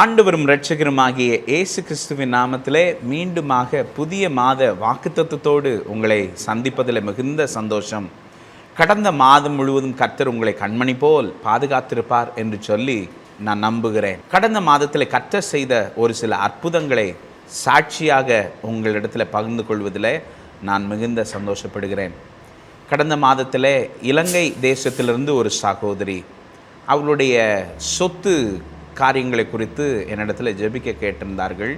ஆண்டவரும் இரட்சகருமாகிய இயேசு கிறிஸ்துவின் நாமத்திலே மீண்டுமாக புதிய மாத வாக்குத்தத்தத்தோடு உங்களை சந்திப்பதில் மிகுந்த சந்தோஷம். கடந்த மாதம் முழுவதும் கர்த்தர் உங்களை கண்மணி போல் பாதுகாத்திருப்பார் என்று சொல்லி நான் நம்புகிறேன். கடந்த மாதத்தில் கர்த்தர் செய்த ஒரு சில அற்புதங்களை சாட்சியாக உங்களிடத்தில் பகிர்ந்து கொள்வதில் நான் மிகுந்த சந்தோஷப்படுகிறேன். கடந்த மாதத்தில் இலங்கை தேசத்திலிருந்து ஒரு சகோதரி அவளுடைய சொத்து காரியங்களை குறித்து என்னிடத்தில் ஜெபிக்க கேட்டிருந்தார்கள்.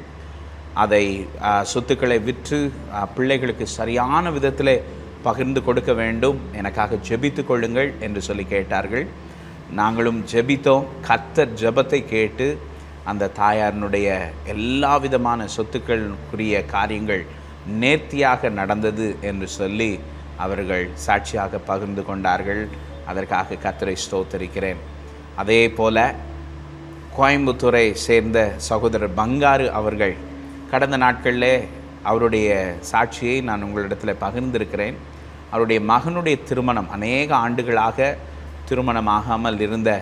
அதை சொத்துக்களை விற்று பிள்ளைகளுக்கு சரியான விதத்தில் பகிர்ந்து கொடுக்க வேண்டும், எனக்காக ஜெபித்து கொள்ளுங்கள் என்று சொல்லி கேட்டார்கள். நாங்களும் ஜெபித்தோம். கர்த்தர் ஜெபத்தை கேட்டு அந்த தாயாரினுடைய எல்லா விதமான சொத்துக்களுக்குரிய காரியங்கள் நேர்த்தியாக நடந்தது என்று சொல்லி அவர்கள் சாட்சியாக பகிர்ந்து கொண்டார்கள். அதற்காக கர்த்தரை ஸ்தோத்தரிக்கிறேன். அதே போல கோயம்புத்தூரை சேர்ந்த சகோதரர் பங்காரு அவர்கள் கடந்த நாட்களில் அவருடைய சாட்சியை நான் உங்களிடத்தில் பகிர்ந்திருக்கிறேன். அவருடைய மகனுடைய திருமணம் அநேக ஆண்டுகளாக திருமணமாகாமல் இருந்த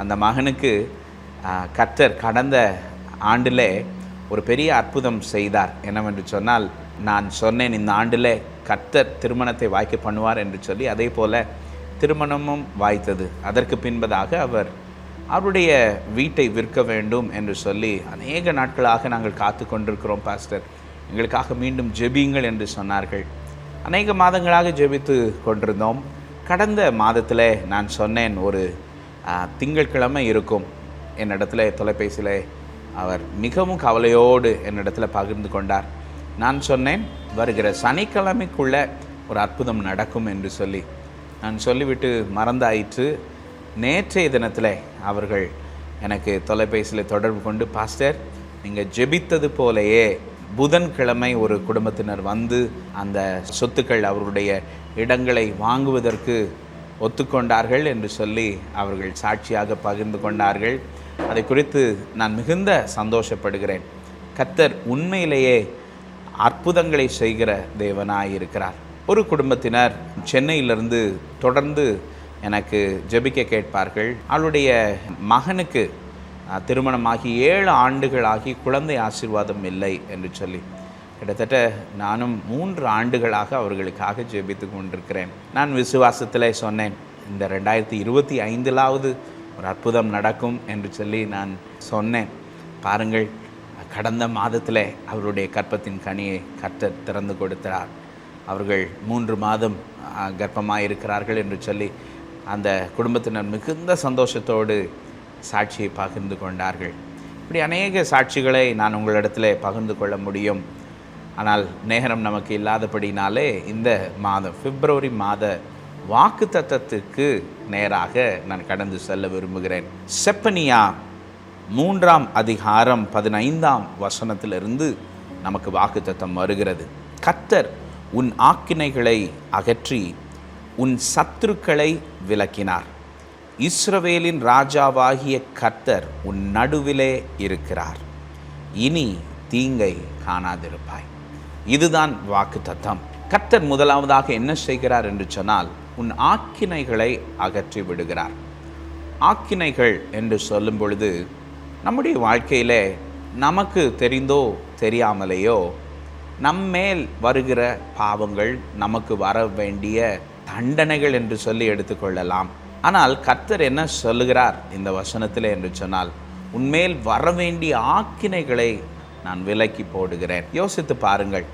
அந்த மகனுக்கு கர்த்தர் கடந்த ஆண்டில் ஒரு பெரிய அற்புதம் செய்தார். என்னவென்று சொன்னால், நான் சொன்னேன் இந்த ஆண்டில் கர்த்தர் திருமணத்தை வாய்க்க பண்ணுவார் என்று சொல்லி, அதே போல் திருமணமும் வாய்த்தது. அதற்கு பின்பதாக அவருடைய வீட்டை விற்க வேண்டும் என்று சொல்லி அநேக நாட்களாக நாங்கள் காத்து கொண்டிருக்கிறோம் பாஸ்டர், எங்களுக்காக மீண்டும் ஜெபியுங்கள் என்று சொன்னார்கள். அநேக மாதங்களாக ஜெபித்து கொண்டிருந்தோம். கடந்த மாதத்தில் நான் சொன்னேன், ஒரு திங்கட்கிழமை இருக்கும். என்னிடத்துல தொலைபேசியில் அவர் மிகவும் கவலையோடு என்னிடத்தில் பகிர்ந்து கொண்டார். நான் சொன்னேன், வருகிற சனிக்கிழமைக்குள்ளே ஒரு அற்புதம் நடக்கும் என்று சொல்லி. நான் சொல்லிவிட்டு மறந்தாயிற்று. நேற்றைய தினத்தில் அவர்கள் எனக்கு தொலைபேசியில் தொடர்பு கொண்டு, பாஸ்டர், நீங்கள் ஜெபித்தது போலேயே புதன்கிழமை ஒரு குடும்பத்தினர் வந்து அந்த சொத்துக்கள் அவருடைய இடங்களை வாங்குவதற்கு ஒத்துக்கொண்டார்கள் என்று சொல்லி அவர்கள் சாட்சியாக பகிர்ந்து கொண்டார்கள். அதை குறித்து நான் மிகுந்த சந்தோஷப்படுகிறேன். கர்த்தர் உண்மையிலேயே அற்புதங்களை செய்கிற தேவனாயிருக்கிறார். ஒரு குடும்பத்தினர் சென்னையிலிருந்து தொடர்ந்து எனக்கு ஜெபிக்க கேட்பார்கள். அவளுடைய மகனுக்கு திருமணமாகி 7 ஆண்டுகளாகி குழந்தை ஆசீர்வாதம் இல்லை என்று சொல்லி, கிட்டத்தட்ட நானும் 3 ஆண்டுகளாக அவர்களுக்காக ஜெபித்து கொண்டிருக்கிறேன். நான் விசுவாசத்தில் சொன்னேன், இந்த 2025 ஒரு அற்புதம் நடக்கும் என்று சொல்லி நான் சொன்னேன். பாருங்கள், கடந்த மாதத்தில் அவருடைய கர்ப்பத்தின் கனியை கர்த்தர் திறந்து கொடுத்தார். அவர்கள் 3 மாதம் கர்ப்பமாக இருக்கிறார்கள் என்று சொல்லி அந்த குடும்பத்தினர் மிகுந்த சந்தோஷத்தோடு சாட்சியை பகிர்ந்து கொண்டார்கள். இப்படி அநேக சாட்சிகளை நான் உங்களிடத்தில் பகிர்ந்து கொள்ள முடியும். ஆனால் நேரம் நமக்கு இல்லாதபடினாலே இந்த மாதம் பிப்ரவரி மாத வாக்குத்தத்தத்துக்கு நேராக நான் கடந்து செல்ல விரும்புகிறேன். செப்பனியா 3ஆம் அதிகாரம் 15ஆம் வசனத்திலிருந்து நமக்கு வாக்குத்தத்தம் வருகிறது. கர்த்தர் உன் ஆக்கினைகளை அகற்றி உன் சத்துருக்களை விலக்கினார். இஸ்ரவேலின் ராஜாவாகிய கர்த்தர் உன் நடுவிலே இருக்கிறார். இனி தீங்கை காணாதிருப்பாய். இதுதான் வாக்குத்தத்தம். கர்த்தர் முதலாவதாக என்ன செய்கிறார் என்று சொன்னால், உன் ஆக்கினைகளை அகற்றி விடுகிறார். ஆக்கினைகள் என்று சொல்லும் பொழுது, நம்முடைய வாழ்க்கையில் நமக்கு தெரிந்தோ தெரியாமலேயோ நம்மேல் வருகிற பாவங்கள், நமக்கு வர வேண்டிய தண்டனைகள் என்று சொல்லி எடுத்துக்கொள்ளலாம். ஆனால் கர்த்தர் என்ன சொல்லுகிறார் இந்த வசனத்தில் என்று சொன்னால், உன்மேல் வரவேண்டிய ஆக்கினைகளை நான் விலக்கி போடுகிறேன். யோசித்து பாருங்கள்,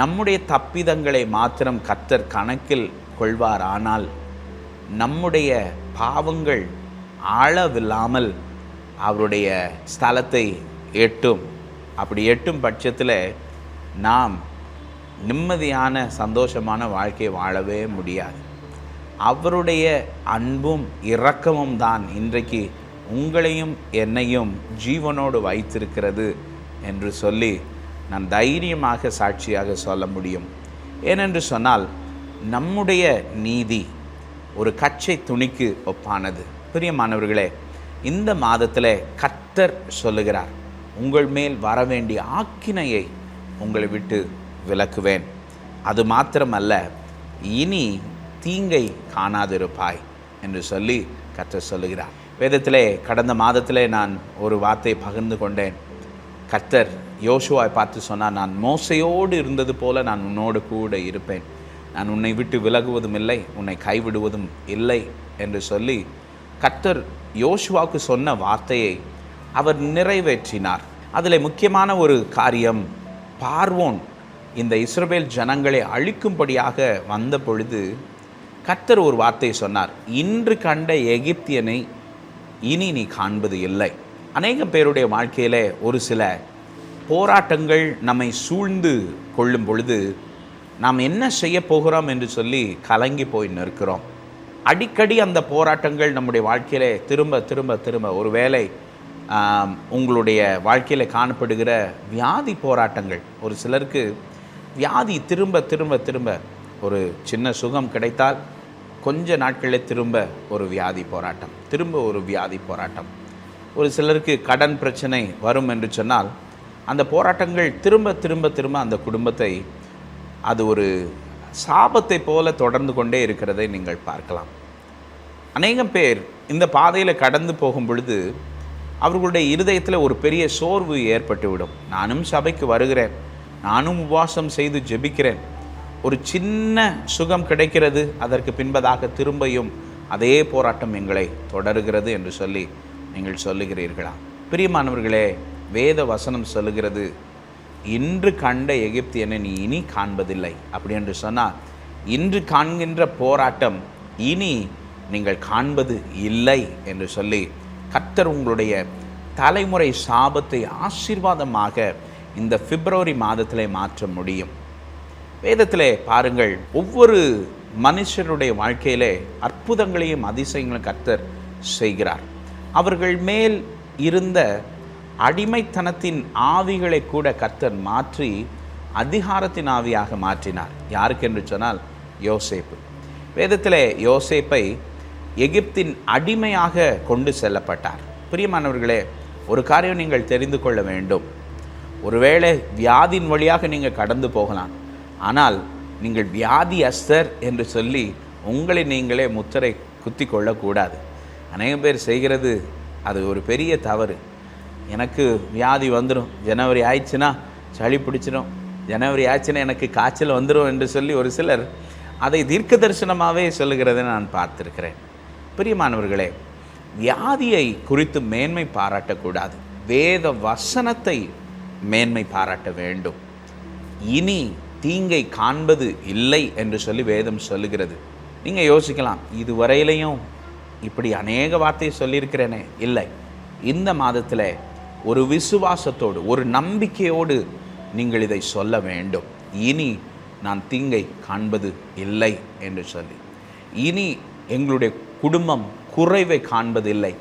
நம்முடைய தப்பிதங்களை மாத்திரம் கர்த்தர் கணக்கில் கொள்வார். ஆனால் நம்முடைய பாவங்கள் ஆளவில்லாமல் அவருடைய ஸ்தலத்தை எட்டும். அப்படி எட்டும் பட்சத்தில் நாம் நிம்மதியான சந்தோஷமான வாழ்க்கையை வாழவே முடியாது. அவருடைய அன்பும் இரக்கமும் தான் இன்றைக்கு உங்களையும் என்னையும் ஜீவனோடு வைத்திருக்கிறது என்று சொல்லி நான் தைரியமாக சாட்சியாக சொல்ல முடியும். ஏனென்று சொன்னால், நம்முடைய நீதி ஒரு கச்சை துணிக்கு ஒப்பானது. பிரியமானவர்களே, இந்த மாதத்தில் கர்த்தர் சொல்லுகிறார், உங்கள் மேல் வரவேண்டிய ஆக்கினையை உங்களை விட்டு விலக்குவேன். அது மாத்திரமல்ல, இனி தீங்கை காணாதிருப்பாய் என்று சொல்லி கர்த்தர் சொல்லுகிறார். வேதத்திலே கடந்த மாதத்திலே நான் ஒரு வார்த்தையை பகிர்ந்து கொண்டேன். கர்த்தர் யோசுவாவை பார்த்து சொன்னார், நான் மோசையோடு இருந்தது போல நான் உன்னோடு கூட இருப்பேன், நான் உன்னை விட்டு விலகுவதும் இல்லை, உன்னை கைவிடுவதும் இல்லை என்று சொல்லி கர்த்தர் யோசுவாவுக்கு சொன்ன வார்த்தையை அவர் நிறைவேற்றினார். அதில் முக்கியமான ஒரு காரியம், பார்வோன் இந்த இஸ்ரவேல் ஜனங்களை அழிக்கும்படியாக வந்த பொழுது கர்த்தர் ஒரு வார்த்தையை சொன்னார், இன்று கண்ட எகிப்தியனை இனி நீ காண்பது இல்லை. அநேக பேருடைய வாழ்க்கையில் ஒரு சில போராட்டங்கள் நம்மை சூழ்ந்து கொள்ளும் பொழுது நாம் என்ன செய்ய போகிறோம் என்று சொல்லி கலங்கி போய் நிற்கிறோம். அடிக்கடி அந்த போராட்டங்கள் நம்முடைய வாழ்க்கையில் திரும்ப திரும்ப திரும்ப, ஒருவேளை உங்களுடைய வாழ்க்கையில் காணப்படுகிற வியாதி போராட்டங்கள், ஒரு சிலருக்கு வியாதி திரும்ப திரும்ப திரும்ப, ஒரு சின்ன சுகம் கிடைத்தால் கொஞ்ச நாட்களில் திரும்ப ஒரு வியாதி போராட்டம், திரும்ப ஒரு வியாதி போராட்டம். ஒரு சிலருக்கு கடன் பிரச்சனை வரும் என்று சொன்னால் அந்த போராட்டங்கள் திரும்ப திரும்ப திரும்ப அந்த குடும்பத்தை அது ஒரு சாபத்தை போல தொடர்ந்து கொண்டே இருக்கிறதை நீங்கள் பார்க்கலாம். அநேகம் பேர் இந்த பாதையில் கடந்து போகும் பொழுது அவர்களுடைய இருதயத்தில் ஒரு பெரிய சோர்வு ஏற்பட்டுவிடும். நானும் சபைக்கு வருகிறேன், நானும் உபவாசம் செய்து ஜெபிக்கிறேன், ஒரு சின்ன சுகம் கிடைக்கிறது, அதற்கு பின்பதாக திரும்பியும் அதே போராட்டம் எங்களை தொடருகிறது என்று சொல்லி நீங்கள் சொல்லுகிறீர்களா? பிரியமானவர்களே, வேத வசனம் சொல்லுகிறது, இன்று கண்ட எகிப்தியனை நீ இனி காண்பதில்லை. அப்படி என்று சொன்னால் இன்று காண்கின்ற போராட்டம் இனி நீங்கள் காண்பது இல்லை என்று சொல்லி கர்த்தர் உங்களுடைய தலைமுறை சாபத்தை ஆசீர்வாதமாக இந்த பிப்ரவரி மாதத்திலே மாற்ற முடியும். வேதத்திலே பாருங்கள், ஒவ்வொரு மனுஷருடைய வாழ்க்கையிலே அற்புதங்களையும் அதிசயங்களையும் கர்த்தர் செய்கிறார். அவர்கள் மேல் இருந்த அடிமைத்தனத்தின் ஆவிகளை கூட கர்த்தர் மாற்றி அதிகாரத்தின் ஆவியாக மாற்றினார். யாருக்கு என்று சொன்னால் யோசேப்பு. வேதத்திலே யோசேப்பை எகிப்தின் அடிமையாக கொண்டு செல்லப்பட்டார். பிரியமானவர்களே, ஒரு காரியம் நீங்கள் தெரிந்து கொள்ள வேண்டும். ஒருவேளை வியாதியின் வழியாக நீங்கள் கடந்து போகலாம், ஆனால் நீங்கள் வியாதியஸ்தர் என்று சொல்லி உங்களை நீங்களே முத்திரை குத்தி கொள்ளக்கூடாது. அநேக பேர் செய்கிறது அது ஒரு பெரிய தவறு. எனக்கு வியாதி வந்துடும், ஜனவரி ஆயிடுச்சுன்னா சளி பிடிச்சிடும், ஜனவரி ஆயிடுச்சுன்னா எனக்கு காய்ச்சல் வந்துடும் என்று சொல்லி ஒரு சிலர் அதை தீர்க்க தரிசனமாகவே சொல்லுகிறதை நான் பார்த்துருக்கிறேன். பிரியமானவர்களே, வியாதியை குறித்து மேன்மை பாராட்டக்கூடாது, வேத வசனத்தை மேன்மை பாராட்ட வேண்டும். இனி தீங்கை காண்பது இல்லை என்று சொல்லி வேதம் சொல்லுகிறது. நீங்கள் யோசிக்கலாம், இதுவரையிலையும் இப்படி அநேக வார்த்தையை சொல்லியிருக்கிறேனே. இல்லை, இந்த மாதத்தில் ஒரு விசுவாசத்தோடு, ஒரு நம்பிக்கையோடு நீங்கள் இதை சொல்ல வேண்டும். இனி நான் தீங்கை காண்பது இல்லை என்று சொல்லி, இனி எங்களுடைய குடும்பம் குறைவை காண்பதில்லை,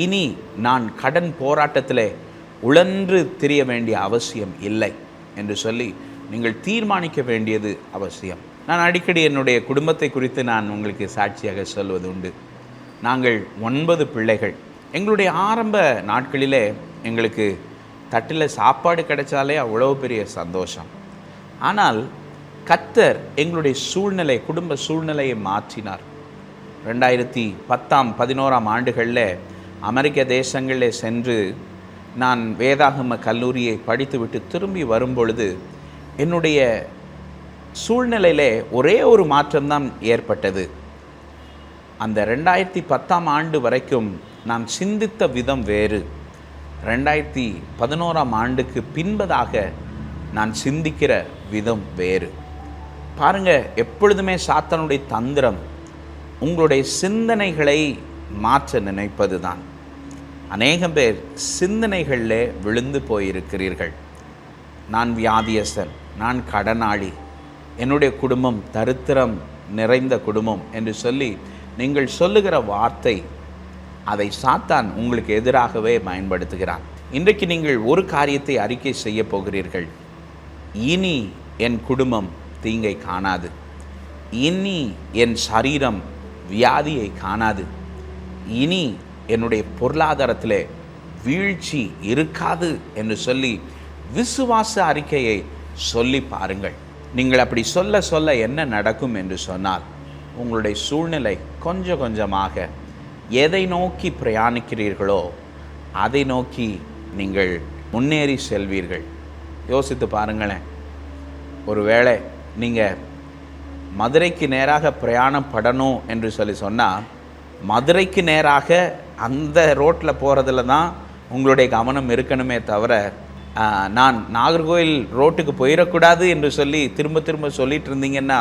இனி நான் கடன் போராட்டத்தில் உழன்று திரிய வேண்டிய அவசியம் இல்லை என்று சொல்லி நீங்கள் தீர்மானிக்க வேண்டியது அவசியம். நான் அடிக்கடி என்னுடைய குடும்பத்தை குறித்து நான் உங்களுக்கு சாட்சியாக சொல்வது உண்டு. நாங்கள் 9 பிள்ளைகள். எங்களுடைய ஆரம்ப நாட்களிலே எங்களுக்கு தட்டில் சாப்பாடு கிடைச்சாலே அவ்வளோ பெரிய சந்தோஷம். ஆனால் கர்த்தர் எங்களுடைய சூழ்நிலை, குடும்ப சூழ்நிலையை மாற்றினார். 2010, 11 ஆண்டுகளில் அமெரிக்க தேசங்களில் சென்று நான் வேதாகம கல்லூரியை படித்துவிட்டு திரும்பி வரும்பொழுது என்னுடைய சூழ்நிலையிலே ஒரே ஒரு மாற்றம்தான் ஏற்பட்டது. அந்த 2010 ஆண்டு வரைக்கும் நான் சிந்தித்த விதம் வேறு. 2011 ஆண்டுக்கு பின்பதாக நான் சிந்திக்கிற விதம் வேறு. பாருங்க, எப்பொழுதுமே சாத்தானுடைய தந்திரம் உங்களுடைய சிந்தனைகளை மாற்ற நினைப்பது தான். அநேகம் பேர் சிந்தனைகளில் விழுந்து போயிருக்கிறீர்கள். நான் வியாதியஸ்தன், நான் கடனாளி, என்னுடைய குடும்பம் தரித்திரம் நிறைந்த குடும்பம் என்று சொல்லி நீங்கள் சொல்லுகிற வார்த்தை, அதை சாத்தான் உங்களுக்கு எதிராகவே பயன்படுத்துகிறான். இன்றைக்கு நீங்கள் ஒரு காரியத்தை அறிக்கை செய்ய போகிறீர்கள். இனி என் குடும்பம் தீங்கை காணாது, இனி என் சரீரம் வியாதியை காணாது, இனி என்னுடைய பொருளாதாரத்தில் வீழ்ச்சி இருக்காது என்று சொல்லி விசுவாச அறிக்கையை சொல்லி பாருங்கள். நீங்கள் அப்படி சொல்ல சொல்ல என்ன நடக்கும் என்று சொன்னால், உங்களுடைய சூழ்நிலை கொஞ்சம் கொஞ்சமாக எதை நோக்கி பிரயாணிக்கிறீர்களோ அதை நோக்கி நீங்கள் முன்னேறி செல்வீர்கள். யோசித்து பாருங்களேன். ஒருவேளை நீங்கள் மதுரைக்கு நேராக பிரயாணம் படணும் என்று சொன்னால் மதுரைக்கு நேராக அந்த ரோட்டில் போகிறதுல தான் உங்களுடைய கவனம் இருக்கணுமே தவிர, நான் நாகர்கோவில் ரோட்டுக்கு போயிடக்கூடாது என்று சொல்லி திரும்ப திரும்ப சொல்லிட்டு இருந்தீங்கன்னா,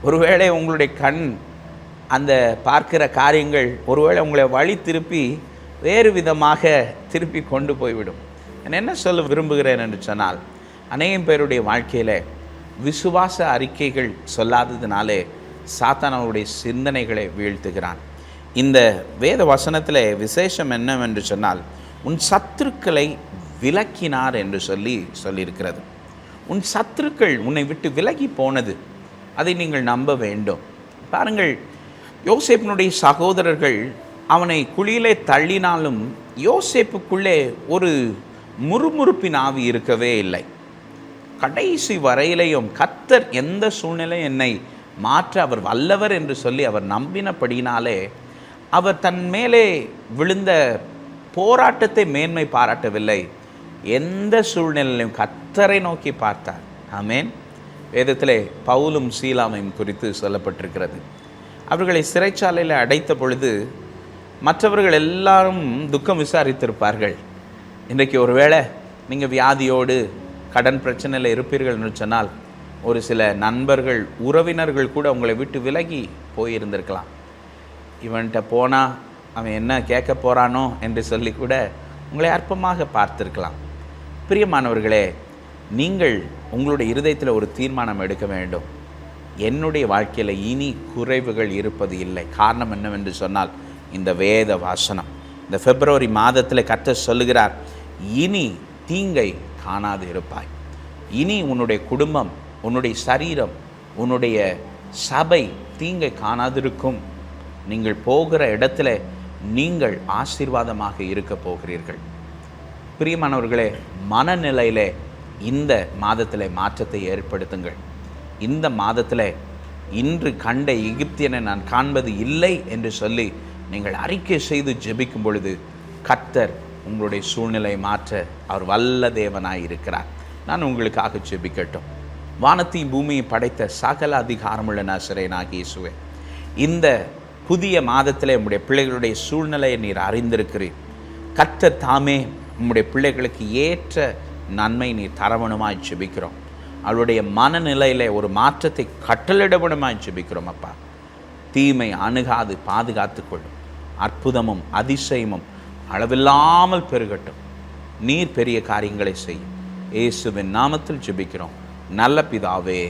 ஒருவேளை உங்களுடைய கண் அந்த பார்க்கிற காரியங்கள் ஒருவேளை உங்களை வழி திருப்பி வேறு விதமாக திருப்பி கொண்டு போய்விடும். நான் என்ன சொல்ல விரும்புகிறேன் என்று சொன்னால், அநேகம் பேருடைய வாழ்க்கையில் விசுவாச அறிக்கைகள் சொல்லாததினாலே சாத்தான் அவருடைய சிந்தனைகளை வீழ்த்துகிறான். இந்த வேத வசனத்தில் விசேஷம் என்னவென்று சொன்னால், உன் சத்துருக்களை விலக்கினார் என்று சொல்லியிருக்கிறது. உன் சத்துருக்கள் உன்னை விட்டு விலகி போனது, அதை நீங்கள் நம்ப வேண்டும். பாருங்கள், யோசேப்பினுடைய சகோதரர்கள் அவனை குழியிலே தள்ளினாலும் யோசேப்புக்குள்ளே ஒரு முறுமுறுப்பின் ஆவி இருக்கவே இல்லை. கடைசி வரையிலையும் கர்த்தர் எந்த சூழ்நிலை என்னை மாற்ற அவர் வல்லவர் என்று சொல்லி அவர் நம்பினபடினாலே அவர் தன் மேலே விழுந்த போராட்டத்தை மேன்மை பாராட்டவில்லை. எந்த சூழ்நிலையிலும் கர்த்தரை நோக்கி பார்த்தார். ஆமென். வேதத்திலே பவுலும் சீலாமையும் குறித்து சொல்லப்பட்டிருக்கிறது. அவர்களை சிறைச்சாலையில் அடைத்த பொழுது மற்றவர்கள் எல்லாரும் துக்கம் விசாரித்திருப்பார்கள். இன்றைக்கு ஒருவேளை நீங்கள் வியாதியோடு கடன் பிரச்சனையில் இருப்பீர்கள் என்று சொன்னால், ஒரு சில நண்பர்கள் உறவினர்கள் கூட உங்களை விட்டு விலகி போயிருந்திருக்கலாம். இவன்கிட்ட போனால் அவன் என்ன கேட்க போகிறானோ என்று சொல்லி கூட உங்களை அற்பமாக பார்த்திருக்கலாம். பிரியமானவர்களே, நீங்கள் உங்களுடைய இருதயத்தில் ஒரு தீர்மானம் எடுக்க வேண்டும். என்னுடைய வாழ்க்கையில் இனி குறைவுகள் இருப்பது இல்லை. காரணம் என்னவென்று சொன்னால், இந்த வேத வாசனம். இந்த பிப்ரவரி மாதத்தில் கர்த்தர் சொல்லுகிறார், இனி தீங்கை காணாது இருப்பாய். இனி உன்னுடைய குடும்பம், உன்னுடைய சரீரம், உன்னுடைய சபை தீங்கை காணாதிருக்கும். நீங்கள் போகிற இடத்துல நீங்கள் ஆசீர்வாதமாக இருக்க போகிறீர்கள். பிரியமானவர்களே, மனநிலையிலே இந்த மாதத்தில் மாற்றத்தை ஏற்படுத்துங்கள். இந்த மாதத்தில் இன்று கண்ட எகிப்தியனை நான் காண்பது இல்லை என்று சொல்லி நீங்கள் அறிக்கை செய்து ஜெபிக்கும் பொழுது கர்த்தர் உங்களுடைய சூழ்நிலை மாற்ற அவர் வல்ல தேவனாய் இருக்கிறார். நான் உங்களுக்காக ஜெபிக்கட்டும். வானத்தையும் பூமியை படைத்த சகல அதிகாரமுள்ள நசரேயனாகிய இயேசுவே, இந்த புதிய மாதத்தில் உம்முடைய பிள்ளைகளுடைய சூழ்நிலையை நீர் அறிந்திருக்கிறீர். கர்த்தர் தாமே உம்முடைய பிள்ளைகளுக்கு ஏற்ற நன்மை நீர் தரவணுமாய் ஜெபிக்கிறோம். அவளுடைய மனநிலையில் ஒரு மாற்றத்தை கட்டளிடவனுமாய் ஜெபிக்கிறோம். அப்பா, தீமை அணுகாது பாதுகாத்து கொள்ளும். அற்புதமும் அதிசயமும் அளவில்லாமல் பெருகட்டும். நீர் பெரிய காரியங்களை செய்யும். இயேசுவின் நாமத்தில் ஜெபிக்கிறோம் நல்ல பிதாவே,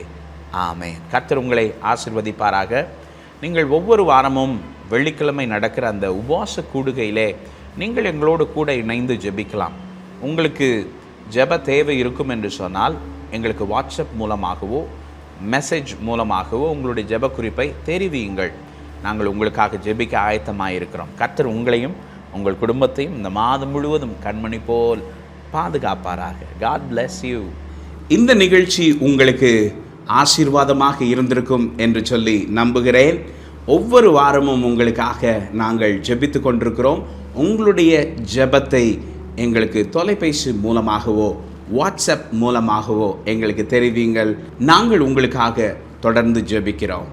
ஆமென். கர்த்தர் உங்களை ஆசீர்வதிப்பாராக. நீங்கள் ஒவ்வொரு வாரமும் வெள்ளிக்கிழமை நடக்கிற அந்த உபவாச கூடுகையிலே நீங்கள் எங்களோடு கூட இணைந்து ஜெபிக்கலாம். உங்களுக்கு ஜெப தேவை இருக்கும் என்று சொன்னால் எங்களுக்கு வாட்ஸ்அப் மூலமாகவோ மெசேஜ் மூலமாகவோ உங்களுடைய ஜெப குறிப்பை தெரிவியுங்கள். நாங்கள் உங்களுக்காக ஜெபிக்க ஆயத்தமாக இருக்கிறோம். கர்த்தர் உங்களையும் உங்கள் குடும்பத்தையும் இந்த மாதம் முழுவதும் கண்மணி போல் பாதுகாப்பாராக. God bless you. இந்த நிகழ்ச்சி உங்களுக்கு ஆசீர்வாதமாக இருந்திருக்கும் என்று சொல்லி நம்புகிறேன். ஒவ்வொரு வாரமும் உங்களுக்காக நாங்கள் ஜெபித்து கொண்டிருக்கிறோம். உங்களுடைய ஜெபத்தை எங்களுக்கு தொலைபேசி மூலமாகவோ வாட்ஸ்அப் மூலமாகவோ எங்களுக்கு தெரிவிங்கள். நாங்கள் உங்களுக்காக தொடர்ந்து ஜெபிக்கிறோம்.